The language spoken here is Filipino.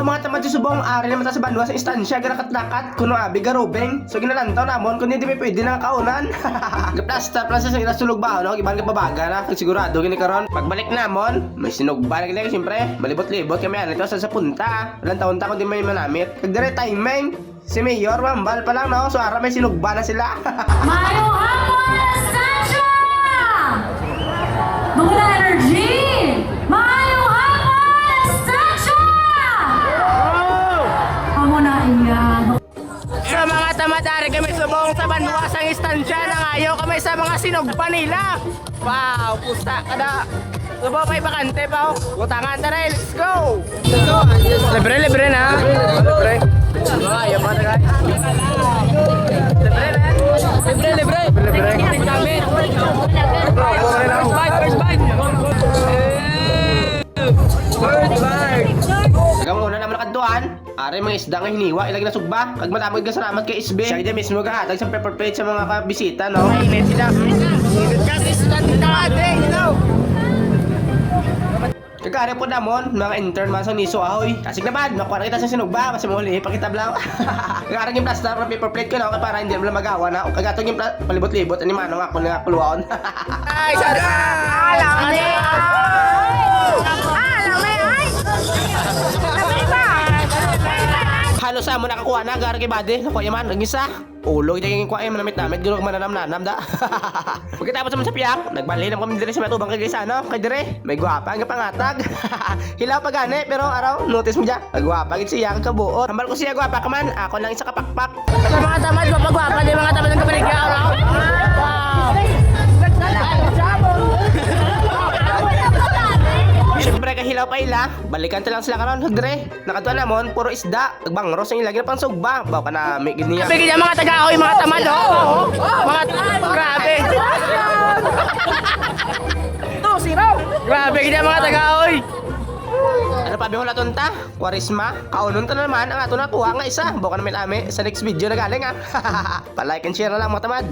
Hello mga tamad sa subong ari naman ta sa banwa sa instansya garakat-dakat kuno abi garubeng. So ginalantaw namon kun hindi pa pwede na kaunan. Gaplasta plasta sa sulog ba no iban ka babaga na sigurado gini karon. Pagbalik namon may sinugba lagi siyempre. Malibot-libot kami ano ito sa punta. Ilang taon ta kun di may manamit. Pagdire timing si Mayor Mambal pa lang no so ara may sinugba na sila. Mayong hapon, Estancia! Mga energy! Mayong hapon, Estancia! Amo na iya. Sa mga tamatari kami subong sa banwa sa instansya nang ayaw kami sa mga sinugba nila. Wow, pusta kada. Subo may bakante pa. Utangan tara, let's go. Libre na. Libre. Ayaw pa na guys. Libre. First bite. Hanggang una naman nakaduan. Are mga isda nga hiniwa, ilagay na sugba. Pag matamag ka salamat kay Isbe. Siya dyan mismo gahatag sa pepper plate sa mga kabisita, no? Mainit sila. Kasi sila tinatay, you know? Kagari po namon, mga intern man sa Niso Ahoy. Kasig na bad, makuha na kita sa sinugba, kasi muli, pakita blang. Kagari yung plaster ng paper plate ko, no? Para hindi naman magawa na. O kagatong yung palibot-libot, ani manong ako nga puluwaon. Ay, sada! Alam mo! Halos sa mo nakakuha na agar kay bade nakuha yaman ang isa ulo yung kuha yung manamit-namit gano'n mananam-nanam da. Pagkatapos naman sa piyak nagbali na kami dire sa matubang kay Gisa no kay dire may gwapa ang pangatag. Hilaw pa gani pero araw notice mo dyan gwapa gid siya kabuot hambal ko siya gwapa ka man ako lang isa kapakpak sa mga tamad mapagwapa di mga tamad ng kabaligya araw. Siyempre kahilaw pa ila, balikan ta lang sila karon hagdre. Nakatuan namon puro isda, nagbangros ang ilagay pang sugba. Baw ka na may giniya. Sabi kanya mga taga-ahoy, mga tamad oh. Mga grabe. To zero. Grabe kanya mga taga-ahoy. Ano pa bihon naton ta? Kwarisma, kaunon ta naman ang ato nakuha nga isa. Baw ka na may ame sa next video na galing ah. Pa-like and share na lang mga tamad.